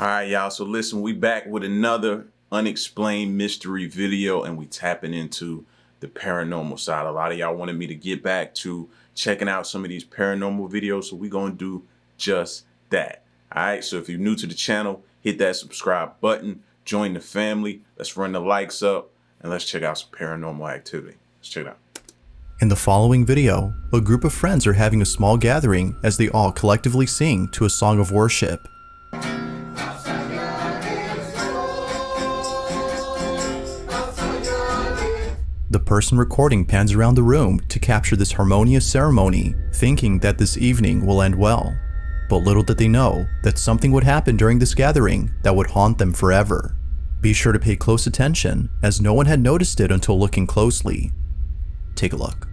All right, y'all. So listen, we back with another unexplained mystery video, and we tapping into the paranormal side. A lot of y'all wanted me to get back to checking out some of these paranormal videos, so we're going to do just that. All right, so if you're new to the channel, hit that subscribe button, join the family. Let's run the likes up, and let's check out some paranormal activity. Let's check it out. In the following video, a group of friends are having a small gathering as they all collectively sing to a song of worship. The person recording pans around the room to capture this harmonious ceremony, thinking that this evening will end well. But little did they know that something would happen during this gathering that would haunt them forever. Be sure to pay close attention, as no one had noticed it until looking closely. Take a look.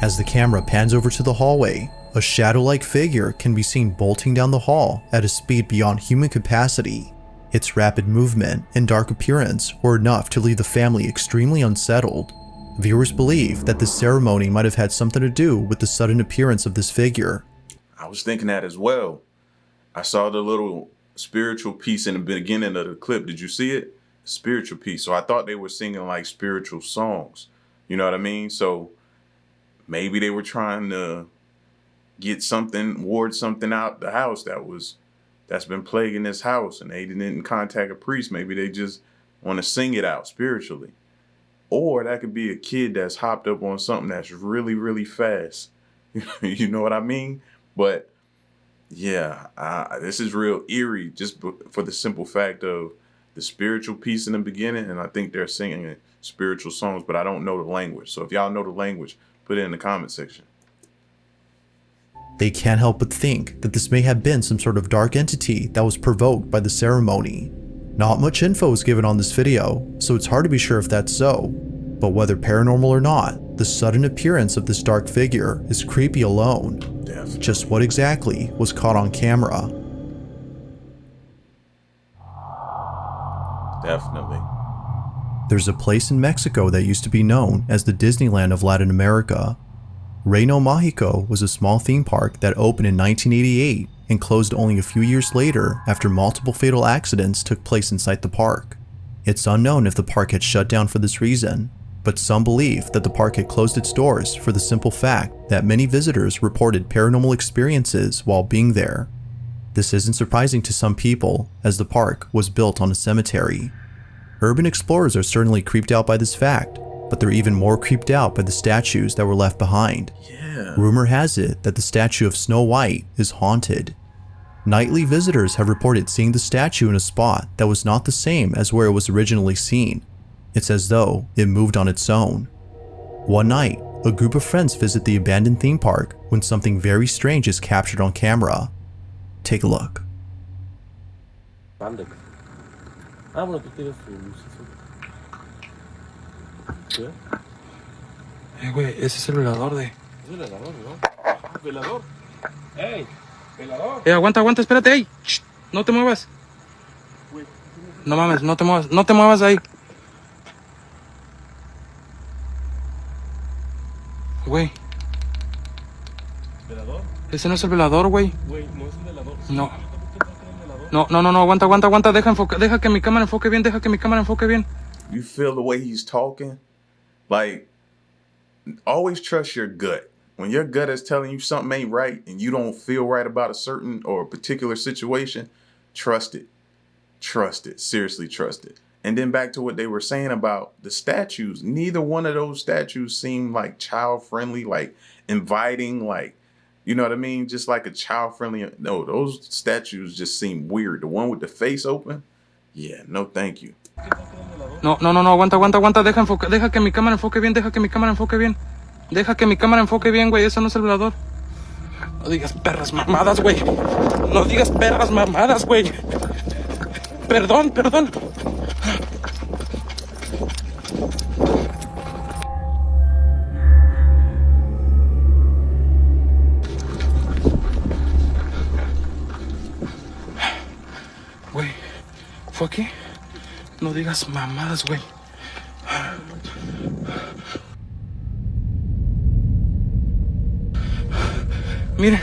As the camera pans over to the hallway, a shadow-like figure can be seen bolting down the hall at a speed beyond human capacity. Its rapid movement and dark appearance were enough to leave the family extremely unsettled. Viewers believe that this ceremony might have had something to do with the sudden appearance of this figure. I was thinking that as well. I saw the little spiritual piece in the beginning of the clip. Did you see it? Spiritual piece. So I thought they were singing like spiritual songs. You know what I mean? So maybe they were trying to get something, ward something out the house that's been plaguing this house, and they didn't contact a priest. Maybe they just want to sing it out spiritually. Or that could be a kid that's hopped up on something that's really, really fast. You know what I mean? But yeah, this is real eerie just for the simple fact of the spiritual piece in the beginning, and I think they're singing spiritual songs, but I don't know the language. So if y'all know the language, put it in the comment section. They can't help but think that this may have been some sort of dark entity that was provoked by the ceremony. Not much info is given on this video, so it's hard to be sure if that's so. But whether paranormal or not, the sudden appearance of this dark figure is creepy alone. Definitely. Just what exactly was caught on camera? Definitely. There's a place in Mexico that used to be known as the Disneyland of Latin America. Reino Mágico was a small theme park that opened in 1988 and closed only a few years later after multiple fatal accidents took place inside the park. It's unknown if the park had shut down for this reason, but some believe that the park had closed its doors for the simple fact that many visitors reported paranormal experiences while being there. This isn't surprising to some people, as the park was built on a cemetery. Urban explorers are certainly creeped out by this fact, but they're even more creeped out by the statues that were left behind. Yeah. Rumor has it that the statue of Snow White is haunted. Nightly visitors have reported seeing the statue in a spot that was not the same as where it was originally seen. It's as though it moved on its own. One night, a group of friends visit the abandoned theme park when something very strange is captured on camera. Take a look. Güey, ese es el velador de... ¿Es el velador, no? ¿Velador? ¡Ey! ¡Velador! Aguanta, espérate, ey. Shh, no te muevas. No mames, no te muevas ahí. Güey. ¿Velador? Ese no es el velador, güey. Güey, no es el velador. No, aguanta. Deja que mi cámara enfoque bien, You feel the way he's talking? Like, always trust your gut. When your gut is telling you something ain't right and you don't feel right about a certain or a particular situation, trust it. Trust it. Seriously, trust it. And then back to what they were saying about the statues. Neither one of those statues seemed like child-friendly, like inviting, like, you know what I mean? Just like a child-friendly. No, those statues just seem weird. The one with the face open? Yeah, no thank you. No, aguanta. Deja que mi cámara enfoque bien, güey. Eso no es el velador. No digas perras mamadas, güey. Perdón. fue aquí. No digas mamadas, güey. Miren.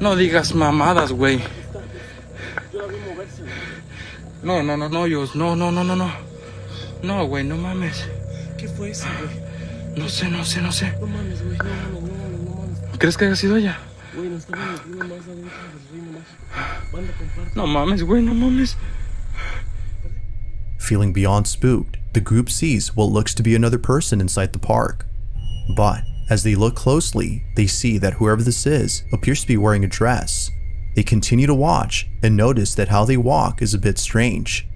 No digas mamadas, güey. No, no, no, no, Dios. No, no, no, no, no. No, güey, no mames. ¿Qué fue eso, güey? No sé, no sé, no sé. No mames, güey, no mames, no mames, no mames. ¿Crees que haya sido ella? Güey, nos estamos metiendo más adentro del reino mágico. Banda, comparte. No mames, güey, no mames. Feeling beyond spooked, the group sees what looks to be another person inside the park. But as they look closely, they see that whoever this is appears to be wearing a dress. They continue to watch and notice that how they walk is a bit strange.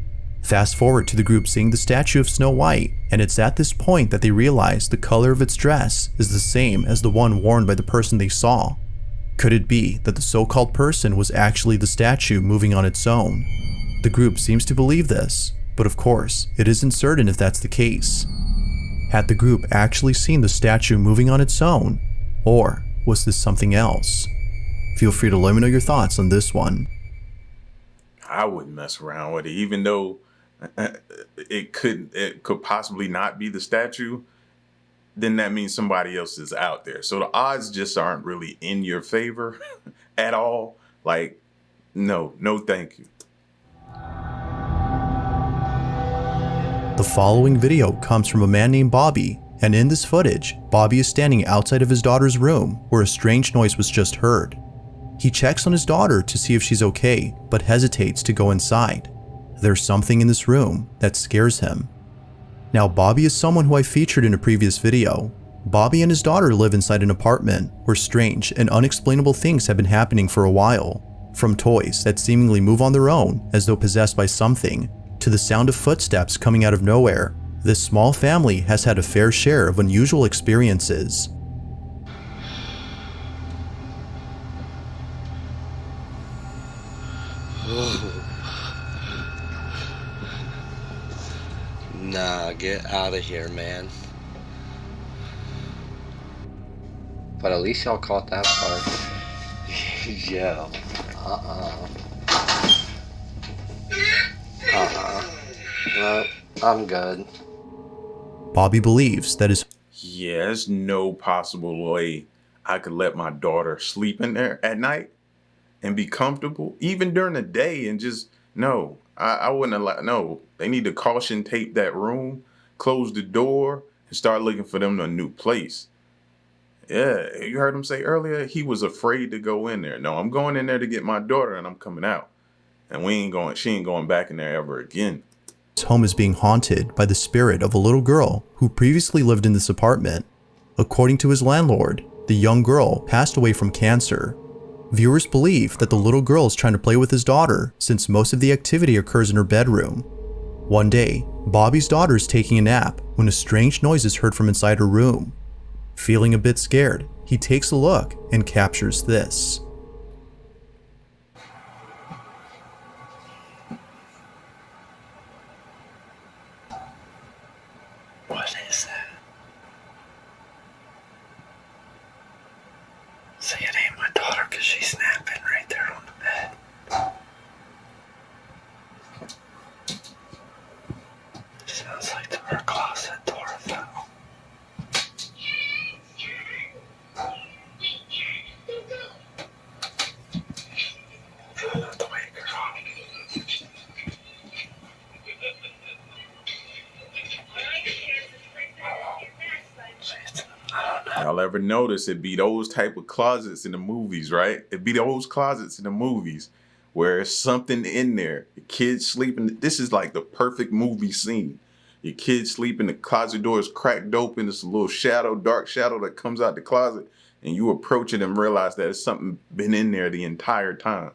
Fast forward to the group seeing the statue of Snow White, and it's at this point that they realize the color of its dress is the same as the one worn by the person they saw. Could it be that the so-called person was actually the statue moving on its own? The group seems to believe this, but of course, it isn't certain if that's the case. Had the group actually seen the statue moving on its own, or was this something else? Feel free to let me know your thoughts on this one. I wouldn't mess around with it, even though it could possibly not be the statue. Then that means somebody else is out there. So the odds just aren't really in your favor at all. Like, no, thank you. The following video comes from a man named Bobby, and in this footage, Bobby is standing outside of his daughter's room where a strange noise was just heard. He checks on his daughter to see if she's okay, but hesitates to go inside. There's something in this room that scares him. Now, Bobby is someone who I featured in a previous video. Bobby and his daughter live inside an apartment where strange and unexplainable things have been happening for a while. From toys that seemingly move on their own as though possessed by something, to the sound of footsteps coming out of nowhere, this small family has had a fair share of unusual experiences. Nah, get out of here, man. But at least y'all caught that part. Yo. No, I'm good. Bobby believes that his Yeah, there's no possible way I could let my daughter sleep in there at night and be comfortable, even during the day, and just, no, I wouldn't allow, no, they need to caution tape that room, close the door, and start looking for them a new place. Yeah, you heard him say earlier, he was afraid to go in there. No, I'm going in there to get my daughter and I'm coming out. And she ain't going back in there ever again. home is being haunted by the spirit of a little girl who previously lived in this apartment. According to his landlord, the young girl passed away from cancer. Viewers believe that the little girl is trying to play with his daughter since most of the activity occurs in her bedroom. One day, Bobby's daughter is taking a nap when a strange noise is heard from inside her room. Feeling a bit scared, he takes a look and captures this. What is that? See, it ain't my daughter because she's snapping right there on the bed. Sounds like her closet door fell. Try not to wake her up. Y'all ever notice it be those type of closets in the movies, right? It be those closets in the movies where there's something in there. The kids sleeping. This is like the perfect movie scene. Your kids sleeping, the closet door is cracked open. It's a little shadow, dark shadow that comes out the closet, and you approach it and realize that it's something been in there the entire time.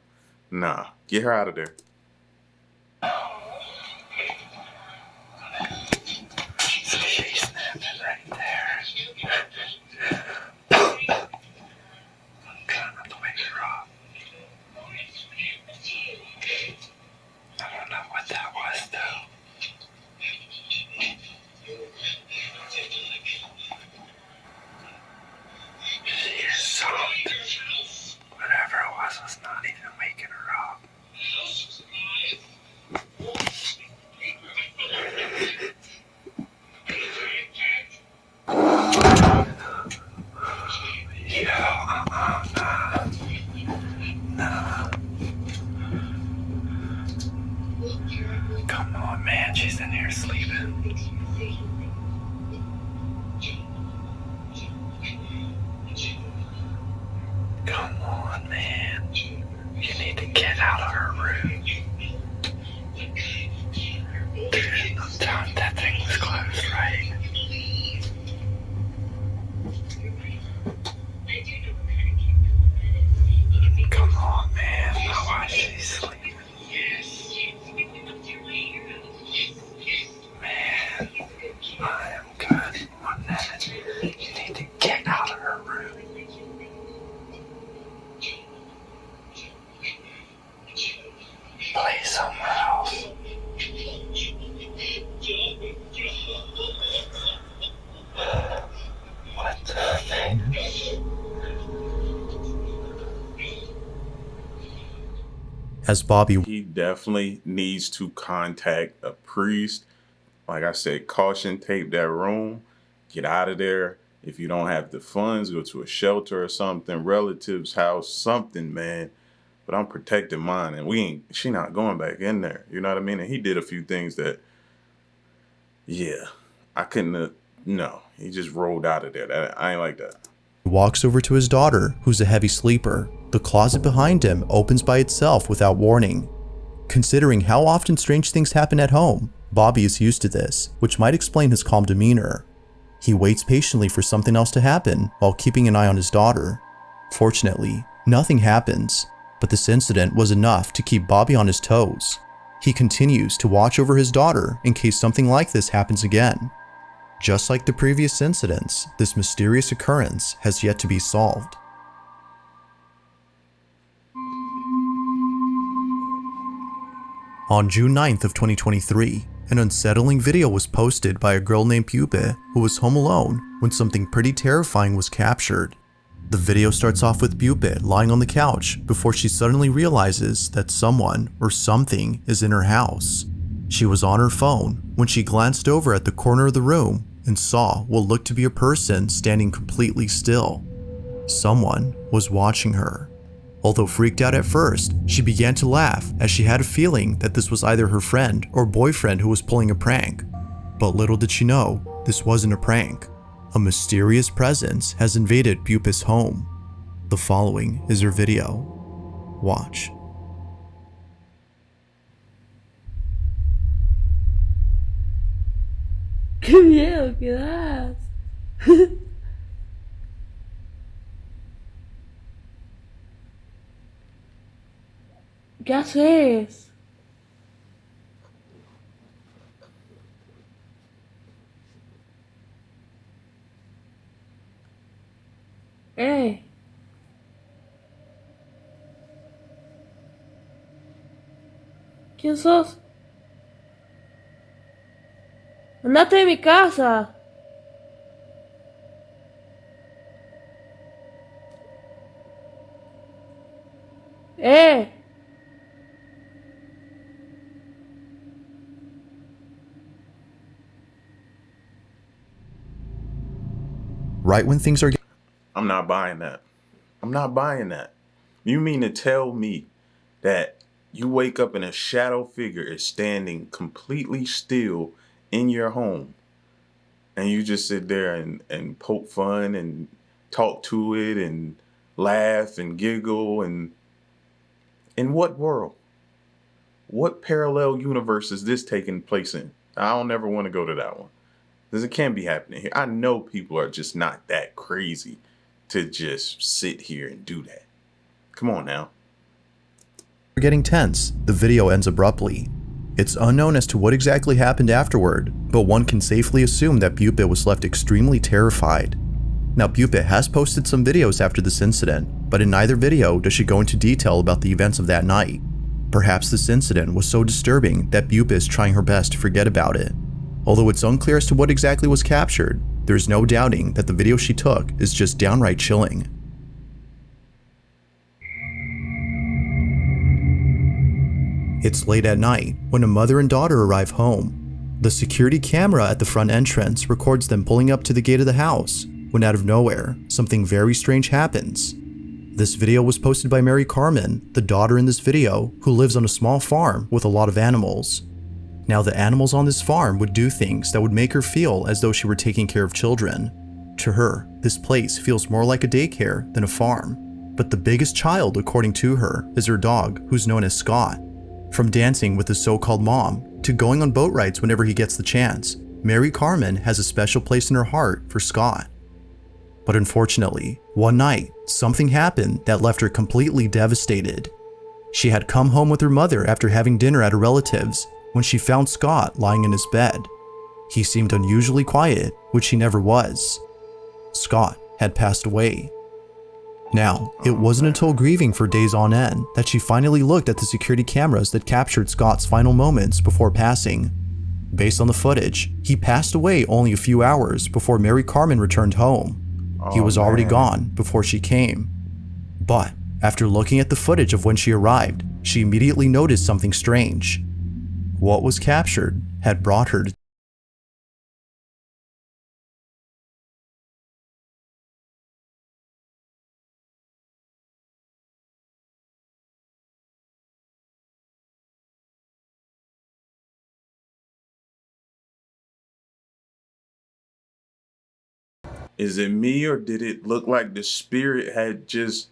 Nah, get her out of there. So she's snapping right there. I'm trying not to wake her up. I don't know what that was, though. She is soft. Whatever it was not get out of her room. That thing was closed, right? Come on, man. Why is she sleeping? Man, I am good on that. You need to get out of her room. Play somewhere else. What the man? As Bobby He definitely needs to contact a priest. Like I said, caution tape that room. Get out of there. If you don't have the funds, go to a shelter or something, relative's house, something, man. But I'm protecting mine, and she not going back in there. You know what I mean? And he did a few things that, yeah, I couldn't, no. He just rolled out of there. I ain't like that. walks over to his daughter, who's a heavy sleeper. The closet behind him opens by itself without warning. Considering how often strange things happen at home, Bobby is used to this, which might explain his calm demeanor. He waits patiently for something else to happen while keeping an eye on his daughter. Fortunately, nothing happens, but this incident was enough to keep Bobby on his toes. He continues to watch over his daughter in case something like this happens again. Just like the previous incidents, this mysterious occurrence has yet to be solved. On June 9th of 2023, an unsettling video was posted by a girl named Pupe who was home alone when something pretty terrifying was captured. The video starts off with Pupe lying on the couch before she suddenly realizes that someone or something is in her house. She was on her phone when she glanced over at the corner of the room and saw what looked to be a person standing completely still. Someone was watching her. Although freaked out at first, she began to laugh as she had a feeling that this was either her friend or boyfriend who was pulling a prank. But little did she know, this wasn't a prank. A mysterious presence has invaded Pupe's home. The following is her video. Watch. ¡Qué miedo que das! ¿Qué haces? ¡Eh! ¿Quién sos? ¡Andate de mi casa! ¡Eh! Right when things are I'm not buying that. I'm not buying that. You mean to tell me that you wake up and a shadow figure is standing completely still in your home and you just sit there and poke fun and talk to it and laugh and giggle? And in what world? What parallel universe is this taking place in? I don't ever want to go to that one, because it can't be happening here. I know people are just not that crazy to just sit here and do that. Come on now. getting tense, the video ends abruptly. It's unknown as to what exactly happened afterward, but one can safely assume that Pupe was left extremely terrified. Now, Pupe has posted some videos after this incident, but in neither video does she go into detail about the events of that night. Perhaps this incident was so disturbing that Pupe is trying her best to forget about it. Although it's unclear as to what exactly was captured, there's no doubting that the video she took is just downright chilling. It's late at night when a mother and daughter arrive home. The security camera at the front entrance records them pulling up to the gate of the house, when out of nowhere, something very strange happens. This video was posted by Mary Carmen, the daughter in this video, who lives on a small farm with a lot of animals. Now, the animals on this farm would do things that would make her feel as though she were taking care of children. To her, this place feels more like a daycare than a farm. But the biggest child, according to her, is her dog, who's known as Scott. From dancing with his so-called mom to going on boat rides whenever he gets the chance, Mary Carmen has a special place in her heart for Scott. But unfortunately, one night, something happened that left her completely devastated. She had come home with her mother after having dinner at a relative's when she found Scott lying in his bed. He seemed unusually quiet, which he never was. Scott had passed away. Now, it wasn't until grieving for days on end that she finally looked at the security cameras that captured Scott's final moments before passing. Based on the footage, he passed away only a few hours before Mary Carmen returned home. He was already gone before she came. But after looking at the footage of when she arrived, she immediately noticed something strange. What was captured had brought her to Is it me, or did it look like the spirit had just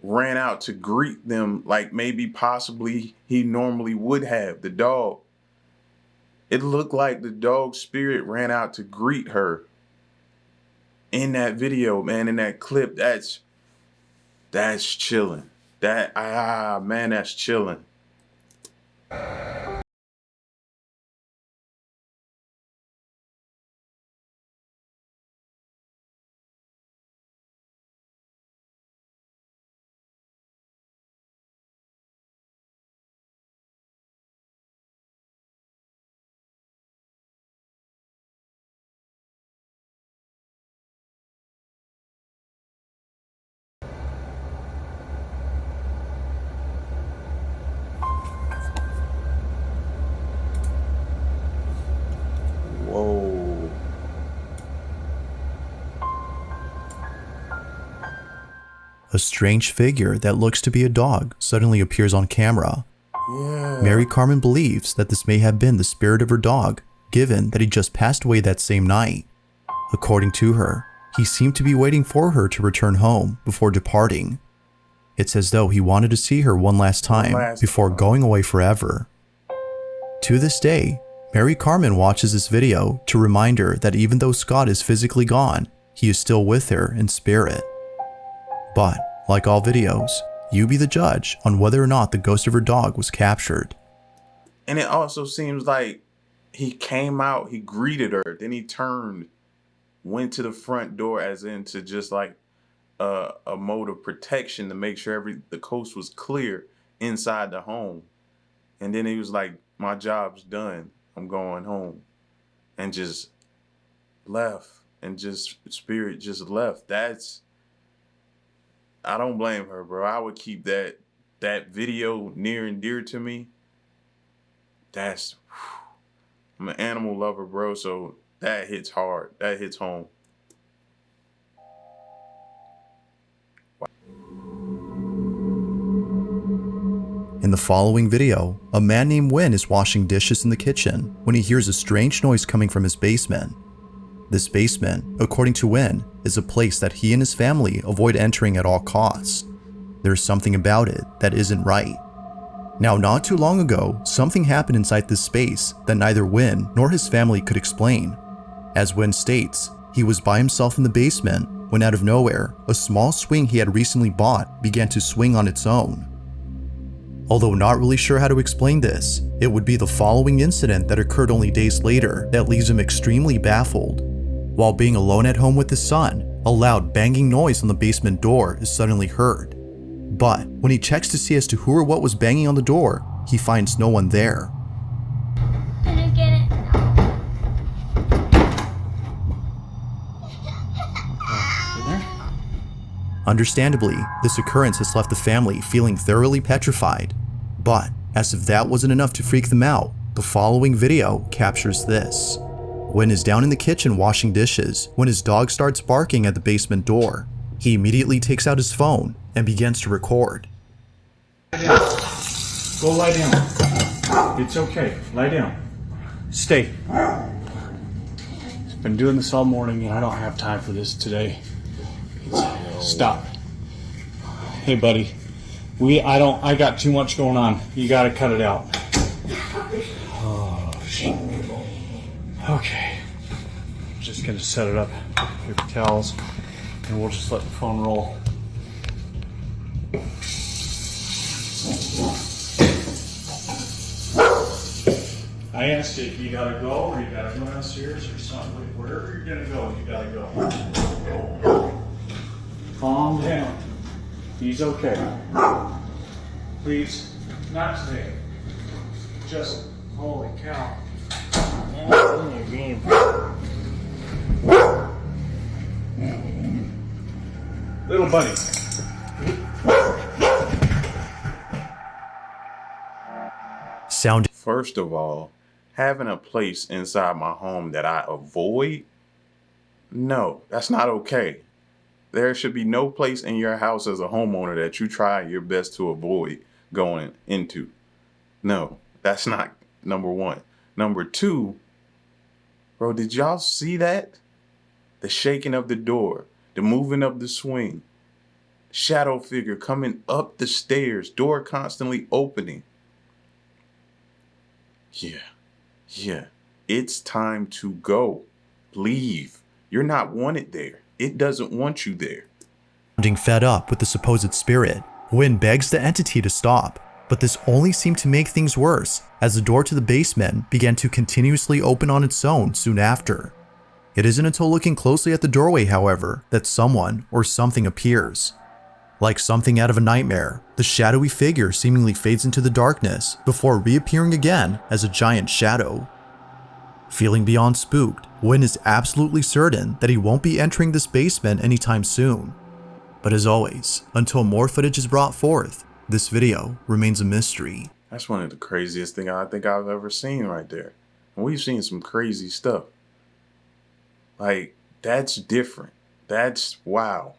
ran out to greet them like maybe possibly he normally would have, the dog? It looked like the dog spirit ran out to greet her in that video, man, in that clip. That's chilling. Man, that's chilling. Whoa. a strange figure that looks to be a dog suddenly appears on camera. Yeah. Mary Carmen believes that this may have been the spirit of her dog, given that he just passed away that same night. According to her, he seemed to be waiting for her to return home before departing. It's as though he wanted to see her one last time before going away forever. To this day, Mary Carmen watches this video to remind her that even though Scott is physically gone, he is still with her in spirit. But, like all videos, you be the judge on whether or not the ghost of her dog was captured. And it also seems like he came out, he greeted her, then he turned, went to the front door as into just like a mode of protection to make sure the coast was clear inside the home. And then he was like, my job's done, I'm going home. And just left, and just spirit just left. I don't blame her, bro. I would keep that video near and dear to me. I'm an animal lover, bro, so that hits hard. That hits home. In the following video, a man named Win is washing dishes in the kitchen when he hears a strange noise coming from his basement. This basement, according to Win, is a place that he and his family avoid entering at all costs. There's something about it that isn't right. Now, not too long ago, something happened inside this space that neither Win nor his family could explain. As Win states, he was by himself in the basement when out of nowhere, a small swing he had recently bought began to swing on its own. Although not really sure how to explain this, it would be the following incident that occurred only days later that leaves him extremely baffled. While being alone at home with his son, a loud banging noise on the basement door is suddenly heard. But when he checks to see as to who or what was banging on the door, he finds no one there. Can I get it? Understandably, this occurrence has left the family feeling thoroughly petrified. But as if that wasn't enough to freak them out, the following video captures this. Win is down in the kitchen washing dishes when his dog starts barking at the basement door. He immediately takes out his phone and begins to record. Go lie down. It's okay. Lie down. Stay. Been doing this all morning and I don't have time for this today. Stop. Hey, buddy. I got too much going on. You gotta cut it out. Oh, shit. Okay. Just gonna set it up. Paper towels. And we'll just let the phone roll. I asked you if you gotta go or you gotta go downstairs or something. Wherever you're gonna go, you gotta go. Calm down. He's okay. Please, not today. Just, holy cow. Little buddy. Sound. First of all, having a place inside my home that I avoid, no, that's not okay. There should be no place in your house as a homeowner that you try your best to avoid going into. No, that's not number one. Number two, bro, did y'all see that? The shaking of the door, the moving of the swing, shadow figure coming up the stairs, door constantly opening. Yeah, it's time to go. Leave. You're not wanted there. It doesn't want you there. Sounding fed up with the supposed spirit, Wynn begs the entity to stop, but this only seemed to make things worse as the door to the basement began to continuously open on its own soon after. It isn't until looking closely at the doorway, however, that someone or something appears. Like something out of a nightmare, the shadowy figure seemingly fades into the darkness before reappearing again as a giant shadow. Feeling beyond spooked, Wynn is absolutely certain that he won't be entering this basement anytime soon. But as always, until more footage is brought forth, this video remains a mystery. That's one of the craziest things I think I've ever seen right there. And we've seen some crazy stuff. Like, that's different. That's wow.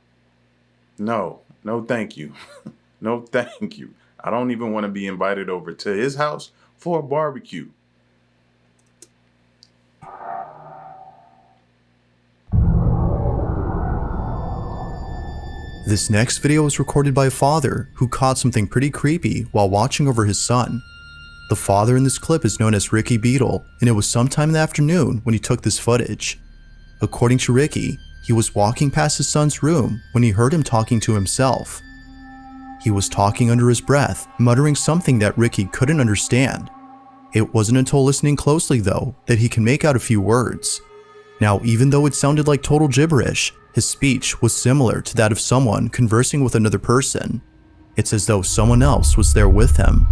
No thank you. No thank you. I don't even want to be invited over to his house for a barbecue. This next video was recorded by a father who caught something pretty creepy while watching over his son. The father in this clip is known as Ricky Beadle, and it was sometime in the afternoon when he took this footage. According to Ricky, he was walking past his son's room when he heard him talking to himself. He was talking under his breath, muttering something that Ricky couldn't understand. It wasn't until listening closely, though, that he can make out a few words. Now, even though it sounded like total gibberish, his speech was similar to that of someone conversing with another person. It's as though someone else was there with him.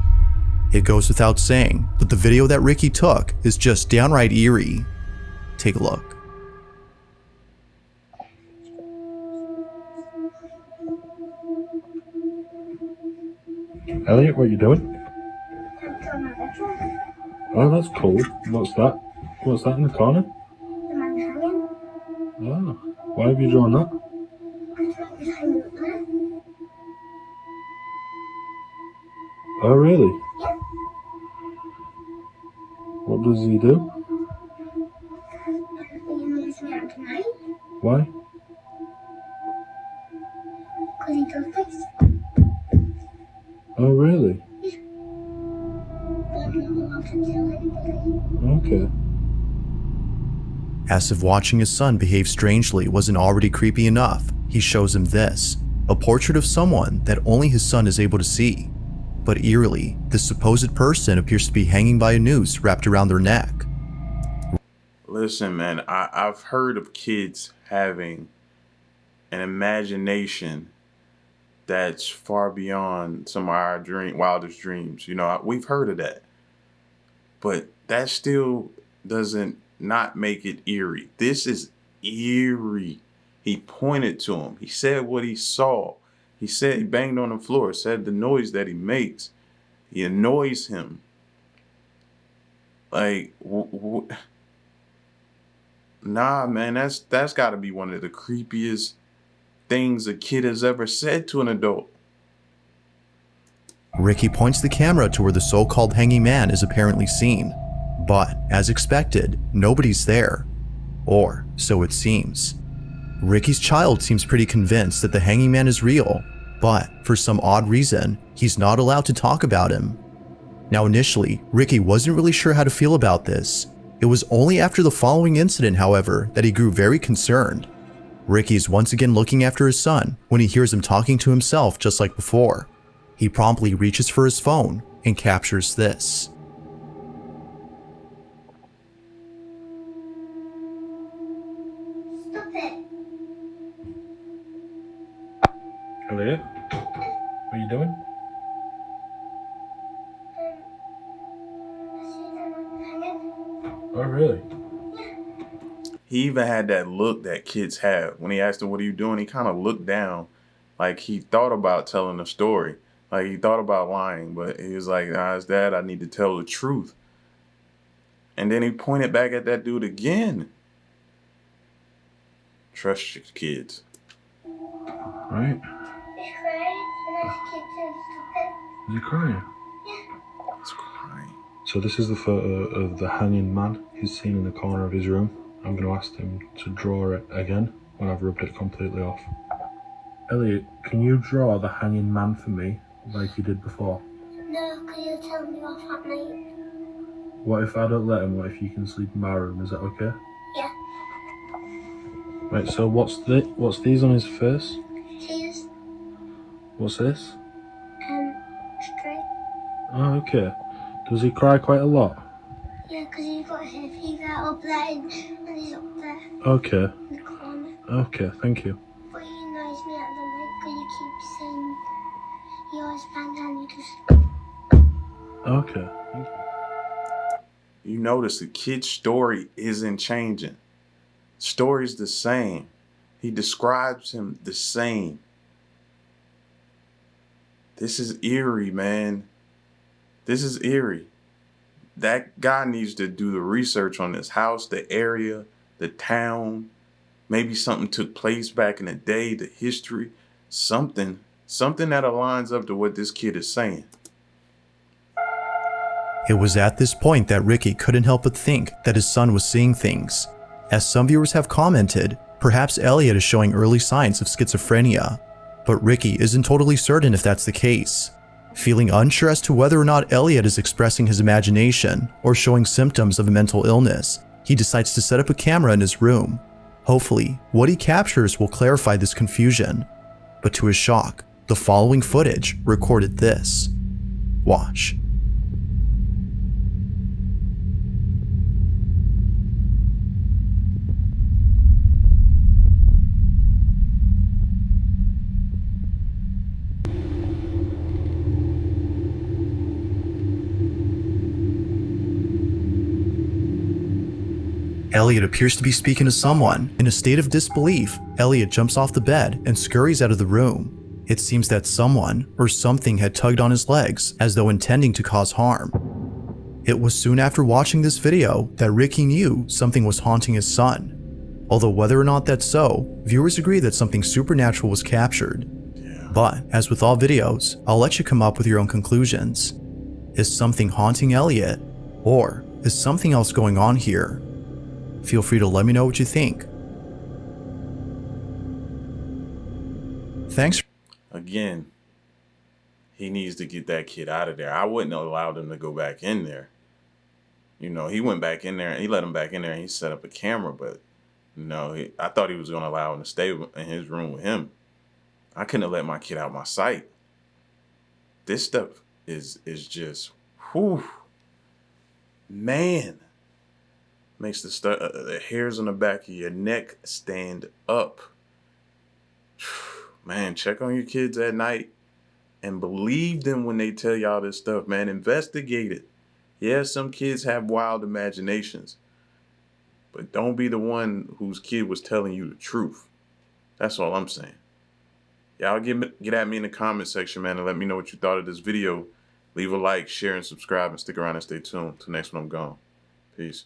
It goes without saying, but the video that Ricky took is just downright eerie. Take a look. Elliot, what are you doing? Oh, that's cool. What's that? What's that in the corner? Oh, why have you drawn that? Oh, really? What does he do? Why? Because he does this. Oh, really? But I'm not allowed to tell anybody. Okay. As if watching his son behave strangely wasn't already creepy enough, he shows him this, a portrait of someone that only his son is able to see. But eerily, this supposed person appears to be hanging by a noose wrapped around their neck. Listen, man, I've heard of kids having an imagination that's far beyond some of our wildest dreams. You know, we've heard of that. But that still doesn't not make it eerie. This is eerie. He pointed to him. He said what he saw. He said he banged on the floor, said the noise that he makes. He annoys him. Like, nah, man, that's got to be one of the creepiest things a kid has ever said to an adult. Ricky points the camera to where the so-called hanging man is apparently seen. But, as expected, nobody's there. Or, so it seems. Ricky's child seems pretty convinced that the hanging man is real, but for some odd reason, he's not allowed to talk about him. Now initially, Ricky wasn't really sure how to feel about this. It was only after the following incident, however, that he grew very concerned. Ricky's once again looking after his son when he hears him talking to himself just like before. He promptly reaches for his phone and captures this. Stop it. Elliot, what are you doing? I see them hanging. Oh, really? He even had that look that kids have. When he asked him, what are you doing? He kind of looked down like he thought about telling a story. Like he thought about lying, but he was like, nah, it's dad, I need to tell the truth. And then he pointed back at that dude again. Trust your kids. Right? He's crying, and I just keep saying stop it. Is he crying? He's crying. So this is the photo of the hanging man he's seen in the corner of his room. I'm going to ask him to draw it again when I've rubbed it completely off. Elliot, can you draw the hanging man for me like you did before? No, because you'll tell me off at night. What if I don't let him? What if you can sleep in my room? Is that okay? Yeah. Right, so what's these on his face? Tears. What's this? Straight. Oh, okay. Does he cry quite a lot? Yeah, because you've got his fever up there and he's up there Okay. in the corner. Okay, thank you. But he annoys me at the night because you keep saying he always bangs and you just... Okay. Thank you. You notice the kid's story isn't changing. Story's the same. He describes him the same. This is eerie, man. This is eerie. That guy needs to do the research on this house, the area, the town. Maybe something took place back in the day, the history, something that aligns up to what this kid is saying. It was at this point that Ricky couldn't help but think that his son was seeing things. As some viewers have commented, perhaps Elliot is showing early signs of schizophrenia, but Ricky isn't totally certain if that's the case. Feeling unsure as to whether or not Elliot is expressing his imagination or showing symptoms of a mental illness, he decides to set up a camera in his room. Hopefully, what he captures will clarify this confusion. But to his shock, the following footage recorded this. Watch. Elliot appears to be speaking to someone. In a state of disbelief, Elliot jumps off the bed and scurries out of the room. It seems that someone or something had tugged on his legs as though intending to cause harm. It was soon after watching this video that Ricky knew something was haunting his son. Although whether or not that's so, viewers agree that something supernatural was captured. But as with all videos, I'll let you come up with your own conclusions. Is something haunting Elliot? Or is something else going on here? Feel free to let me know what you think. Thanks. Again, he needs to get that kid out of there. I wouldn't have allowed him to go back in there. You know, he went back in there and he let him back in there and he set up a camera, but no, I thought he was going to allow him to stay in his room with him. I couldn't have let my kid out my sight. This stuff is just, whew, man. Makes the hairs on the back of your neck stand up. Man, check on your kids at night and believe them when they tell y'all this stuff, man. Investigate it. Yeah, some kids have wild imaginations, but don't be the one whose kid was telling you the truth. That's all I'm saying. Y'all get at me in the comment section, man, and let me know what you thought of this video. Leave a like, share, and subscribe, and stick around and stay tuned. Till next one, I'm gone. Peace.